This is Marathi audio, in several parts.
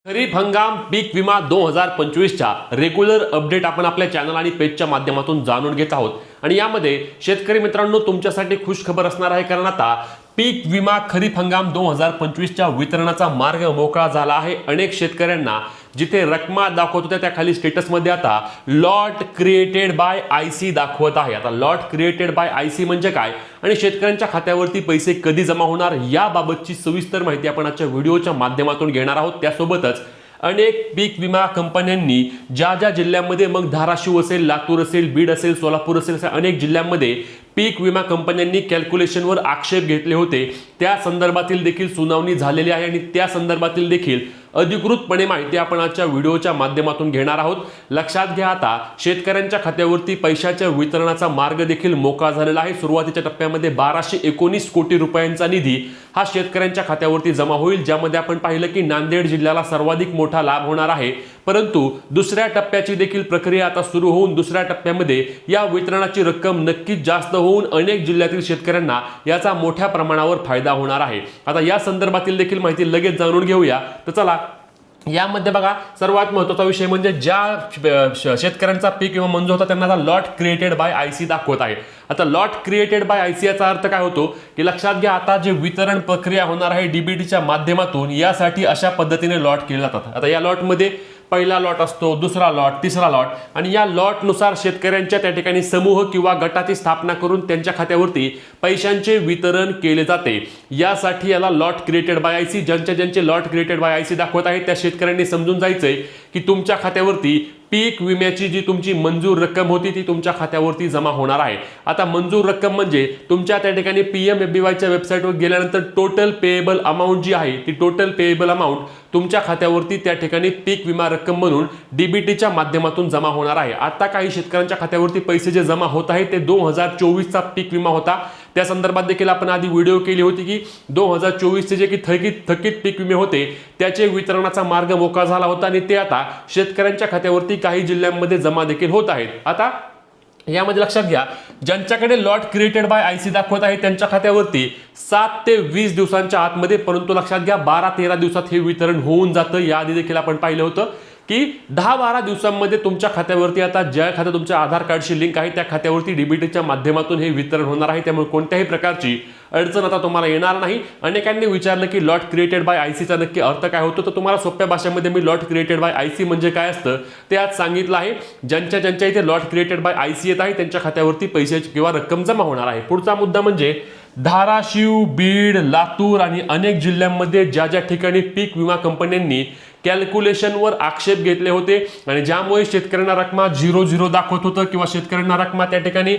खरीप हंगाम पीक विमा 2025च्या रेग्युलर अपडेट आपण आपल्या चॅनल आणि पेजच्या माध्यमातून जाणून घेत आहोत। आणि यामध्ये शेतकरी मित्रांनो तुमच्यासाठी खुश खबर असणार आहे, कारण आता पीक विमा खरीप हंगाम 2025च्या वितरणाचा मार्ग मोकळा झाला आहे। अनेक शेतकऱ्यांना जिथे रकमा दाखवत होत्या त्या खाली स्टेटसमध्ये आता लॉट क्रिएटेड बाय आयसी दाखवत आहे। आता लॉट क्रिएटेड बाय आयसी म्हणजे काय आणि शेतकऱ्यांच्या खात्यावरती पैसे कधी जमा होणार याबाबतची सविस्तर माहिती आपण आजच्या व्हिडिओच्या माध्यमातून घेणार आहोत। त्यासोबतच अनेक पीक विमा कंपन्यांनी ज्या ज्या जिल्ह्यांमध्ये मग धाराशिव असेल, लातूर असेल, बीड असेल, सोलापूर असेल अशा अनेक जिल्ह्यांमध्ये पीक विमा कंपन्यांनी कॅल्क्युलेशनवर आक्षेप घेतले होते त्या संदर्भातील देखील सुनावणी झालेली आहे आणि त्या संदर्भातील देखील अधिकृतपणे माहिती आपण आजच्या व्हिडिओच्या माध्यमातून घेणार आहोत। लक्षात घ्या, आता शेतकऱ्यांच्या खात्यावरती पैशाच्या वितरणाचा मार्ग देखील मोकळा झालेला आहे। सुरुवातीच्या टप्प्यामध्ये 1219 कोटी रुपयांचा निधी हा शेतकऱ्यांच्या खात्यावरती जमा होईल, ज्यामध्ये आपण पाहिलं की नांदेड जिल्ह्याला सर्वाधिक मोठा लाभ होणार आहे। परंतु दुसऱ्या टप्प्याची देखील प्रक्रिया आता सुरू होऊन दुसऱ्या टप्प्यामध्ये या वितरणाची रक्कम नक्कीच जास्त होऊन अनेक जिल्ह्यातील शेतकऱ्यांना याचा मोठ्या प्रमाणावर फायदा होणार आहे। आता या संदर्भातील देखील माहिती लगेच जाणून घेऊया। तर चला, यामध्ये बघा सर्वात महत्त्वाचा विषय म्हणजे ज्या शेतकऱ्यांचा पीक विमा मंजूर होता त्यांना आता लॉट क्रिएटेड बाय आयसी दाखवत आहे। आता लॉट क्रिएटेड बाय आयसी याचा अर्थ काय होतो की लक्षात घ्या, आता जे वितरण प्रक्रिया होणार आहे डीबीटीच्या माध्यमातून यासाठी अशा पद्धतीने लॉट केले जातात। आता या लॉटमध्ये पहिला लॉट असतो, दुसरा लॉट, तिसरा लॉट आणि या लॉटनुसार शेतकऱ्यांच्या त्या ठिकाणी समूह किंवा गटाची स्थापना करून त्यांच्या खात्यावरती पैशांचे वितरण केले जाते। यासाठी याला लॉट क्रिएटेड बाय आयसी, ज्यांचे लॉट क्रिएटेड बाय आयसी दाखवत आहे त्या शेतकऱ्यांनी समजून जायचंय की तुमच्या खात्यावरती पीक विम्याची जी तुमची मंजूर रक्कम होती ती तुमच्या खात्यावरती जमा होणार आहे। आता मंजूर रक्कम म्हणजे तुमच्या त्या ठिकाणी पीएमएफबीवायच्या वेबसाईटवर गेल्यानंतर टोटल पेएबल अमाऊंट जी आहे ती टोटल पेएबल अमाऊंट तुमच्या खात्यावरती त्या ठिकाणी पीक विमा रक्कम म्हणून डीबीटीच्या माध्यमातून जमा होणार आहे। आता काही शेतकऱ्यांच्या खात्यावरती पैसे जे जमा होत आहेत ते 2024चा पीक विमा होता, त्या संदर्भात देखील आपण आधी व्हिडिओ केली होती की 2024चे जे की थकीत पीक विमे होते त्याचे वितरणाचा मार्ग मोकळा झाला होता आणि ते आता शेतकऱ्यांच्या खात्यावरती काही जिल्ह्यांमध्ये जमा देखील होत आहेत। आता यामध्ये लक्षात घ्या, ज्यांच्याकडे लॉट क्रिएटेड बाय आयसी दाखवत आहे त्यांच्या खात्यावरती 7 ते 20 दिवसांच्या आतमध्ये, परंतु लक्षात घ्या 12-13 दिवसात हे वितरण होऊन जातं। याआधी देखील आपण पाहिलं होतं की 10-12 दिवसांमध्ये तुमच्या खात्यावरती आता ज्या खात्यात तुमच्या आधार कार्डशी लिंक आहे त्या खात्यावरती डीबीटीच्या माध्यमातून हे वितरण होणार आहे। त्यामुळे कोणत्याही प्रकारची अडचण आता तुम्हाला येणार नाही। अनेकांनी विचारलं की लॉट क्रिएटेड बाय आयसीचा नक्की अर्थ काय होतो, तर तुम्हाला सोप्या भाषेमध्ये me lot created by IC म्हणजे काय असतं ते आज सांगितलं आहे। ज्यांच्या इथे लॉट क्रिएटेड बाय आयसी येत आहे त्यांच्या खात्यावरती पैशाची किंवा रक्कम जमा होणार आहे। पुढचा मुद्दा म्हणजे धाराशिव, बीड, लातूर आणि अनेक जिल्ह्यांमध्ये ज्या ज्या ठिकाणी पीक विमा कंपन्यांनी कॅल्क्युलेशनवर आक्षेप घेतले होते आणि ज्यामुळे शेतकऱ्यांना रकमा 00 दाखवत होतं किंवा शेतकऱ्यांना रकमा त्या ठिकाणी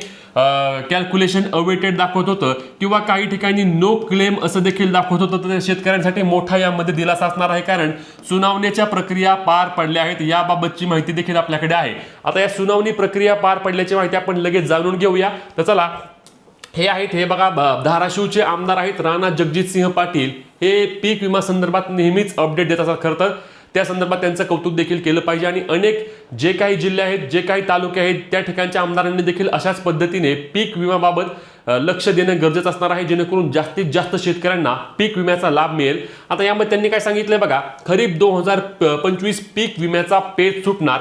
कॅल्क्युलेशन अवेटेड दाखवत होतं किंवा काही ठिकाणी नो क्लेम असं देखील दाखवत होतं, तर शेतकऱ्यांसाठी मोठा यामध्ये दिलासा असणार आहे, कारण सुनावणीच्या प्रक्रिया पार पडल्या आहेत। याबाबतची माहिती देखील आपल्याकडे आहे। आता या सुनावणी प्रक्रिया पार पडल्याची माहिती आपण लगेच जाणून घेऊया। तर चला, हे आहेत, हे बघा धाराशिवचे आमदार आहेत राणा जगजितसिंह पाटील, हे पीक विमा संदर्भात नेहमीच अपडेट देत असतात। खरं तर त्या संदर्भात त्यांचं कौतुक देखील केलं पाहिजे आणि अनेक जे काही जिल्हे आहेत, जे काही तालुके आहेत त्या ठिकाणच्या आमदारांनी देखील अशाच पद्धतीने पीक विम्याबाबत लक्ष देणं गरजेचं असणार आहे, जेणेकरून जास्तीत जास्त शेतकऱ्यांना पीक विम्याचा लाभ मिळेल। आता यामध्ये त्यांनी काय सांगितलंय बघा, खरीप 2025 पीक विम्याचा पेच सुटणार,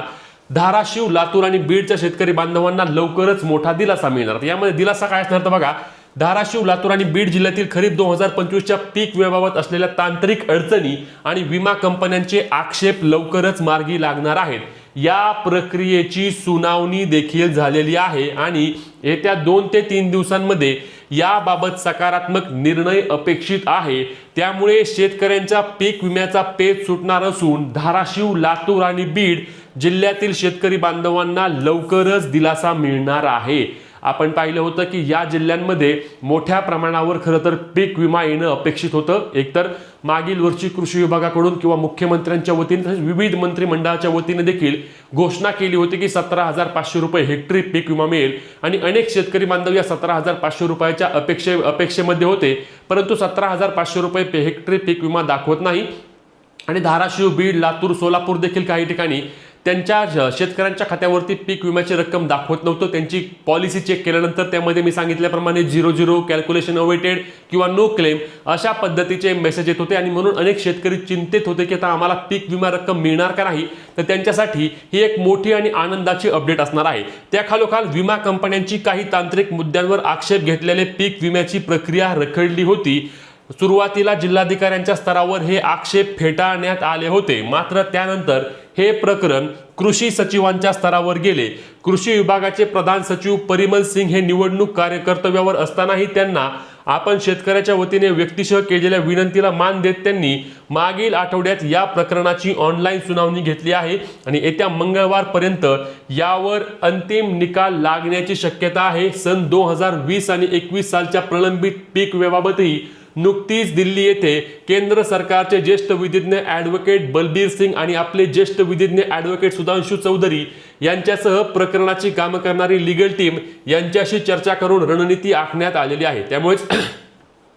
धाराशिव, लातूर आणि बीडच्या शेतकरी बांधवांना लवकरच मोठा दिलासा मिळणार। यामध्ये दिलासा काय असणार तर बघा, धाराशिव, लातूर आणि बीड जिल्ह्यातील खरीप 2025च्या पीक विम्याबाबत असलेल्या तांत्रिक अडचणी आणि विमा कंपन्यांचे आक्षेप लवकरच मार्गी लागणार आहेत। या प्रक्रियेची सुनावणी देखील झालेली आहे आणि येत्या 2 ते 3 दिवसांमध्ये याबाबत सकारात्मक निर्णय अपेक्षित आहे। त्यामुळे शेतकऱ्यांच्या पीक विम्याचा पेच सुटणार असून धाराशिव, लातूर आणि बीड जिल्ह्यातील शेतकरी बांधवांना लवकरच दिलासा मिळणार आहे। आपण पाहिलं होतं की या जिल्ह्यांमध्ये मोठ्या प्रमाणावर खरं तर पीक विमा येणं अपेक्षित होतं। एकतर मागील वर्षी कृषी विभागाकडून किंवा मुख्यमंत्र्यांच्या वतीने तसेच विविध मंत्रिमंडळाच्या वतीने देखील घोषणा केली होती की 17,500 रुपये हेक्टरी पीक विमा मिळेल आणि अनेक शेतकरी बांधव या 17,500 रुपयाच्या अपेक्षेमध्ये होते, परंतु 17,500 रुपये हेक्टरी पीक विमा दाखवत नाही आणि धाराशिव, बीड, लातूर, सोलापूर देखील काही ठिकाणी त्यांच्या शेतकऱ्यांच्या खात्यावरती पीक विम्याची रक्कम दाखवत नव्हतं। त्यांची पॉलिसी चेक केल्यानंतर त्यामध्ये मी सांगितल्याप्रमाणे 00 कॅल्क्युलेशन अवेटेड किंवा नो क्लेम अशा पद्धतीचे मेसेज येत होते आणि म्हणून अनेक शेतकरी चिंतित होते की आता आम्हाला पीक विमा रक्कम मिळणार का नाही। तर त्यांच्यासाठी ही एक मोठी आणि आनंदाची अपडेट असणार आहे। त्या खालोखाल विमा कंपन्यांची काही तांत्रिक मुद्द्यांवर आक्षेप घेतलेले पीक विम्याची प्रक्रिया रखडली होती। सुरुवातीला जिल्हाधिकाऱ्यांच्या स्तरावर हे आक्षेप फेटाळण्यात आले होते, मात्र त्यानंतर हे प्रकरण कृषी सचिवांच्या स्तरावर गेले। कृषी विभागाचे प्रधान सचिव परिमल सिंग हे निवडणूक कार्यकर्तव्यावर असतानाही त्यांना आपण शेतकऱ्याच्या वतीने व्यक्तिशः केलेल्या विनंतीला मान देत त्यांनी मागील आठवड्यात या प्रकरणाची ऑनलाईन सुनावणी घेतली आहे आणि येत्या मंगळवारपर्यंत यावर अंतिम निकाल लागण्याची शक्यता आहे। सन 2020 आणि 21 सालच्या प्रलंबित पीक विम्याबाबतही नुकतीच दिल्ली येथे केंद्र सरकारचे ज्येष्ठ विधिज्ञ ॲडव्होकेट बलबीर सिंग आणि आपले ज्येष्ठ विधिज्ञ ॲडव्होकेट सुधांशु चौधरी यांच्यासह प्रकरणाची कामे करणारी लीगल टीम यांच्याशी चर्चा करून रणनीती आखण्यात आलेली आहे। त्यामुळेच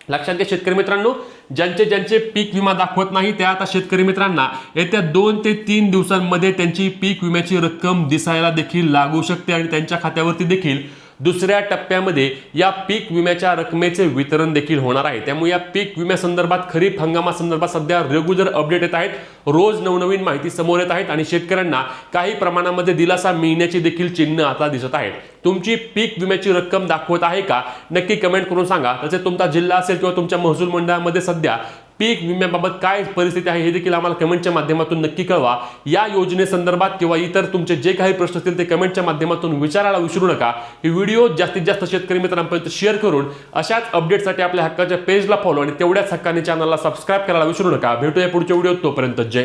लक्षात घ्या शेतकरी मित्रांनो, ज्यांचे पीक विमा दाखवत नाही त्या आता शेतकरी मित्रांना येत्या 2 ते 3 दिवसांमध्ये त्यांची पीक विम्याची रक्कम दिसायला देखील लागू शकते आणि त्यांच्या खात्यावरती देखील दुसऱ्या टप्प्यामध्ये या पीक विम्याच्या रकमेचे वितरण देखील होणार आहे। त्यामुळे या पीक विम्यासंदर्भात खरीप हंगामासंदर्भात सध्या रेग्युलर अपडेट येत आहेत, रोज नवनवीन माहिती समोर येत आहेत आणि शेतकऱ्यांना काही प्रमाणामध्ये दिलासा मिळण्याची देखील चिन्ह आता दिसत आहेत। तुमची पीक विम्याची रक्कम दाखवत आहे का नक्की कमेंट करून सांगा। तसेच तुमचा जिल्हा असेल किंवा तुमच्या महसूल मंडळामध्ये सध्या पीक विम्याबाबत काय परिस्थिती आहे हे देखील आम्हाला कमेंटच्या माध्यमातून नक्की कळवा। या योजनेसंदर्भात किंवा इतर तुमचे जे काही प्रश्न असतील ते कमेंटच्या माध्यमातून विचारायला विसरू नका। ही व्हिडिओ जास्तीत जास्त शेतकरी मित्रांपर्यंत शेअर करून अशाच अपडेटसाठी आपल्या हक्काच्या पेजला फॉलो आणि तेवढ्याच हक्काने चॅनलला सबस्क्राइब करायला विसरू नका। भेटूया पुढच्या व्हिडिओत, तोपर्यंत जय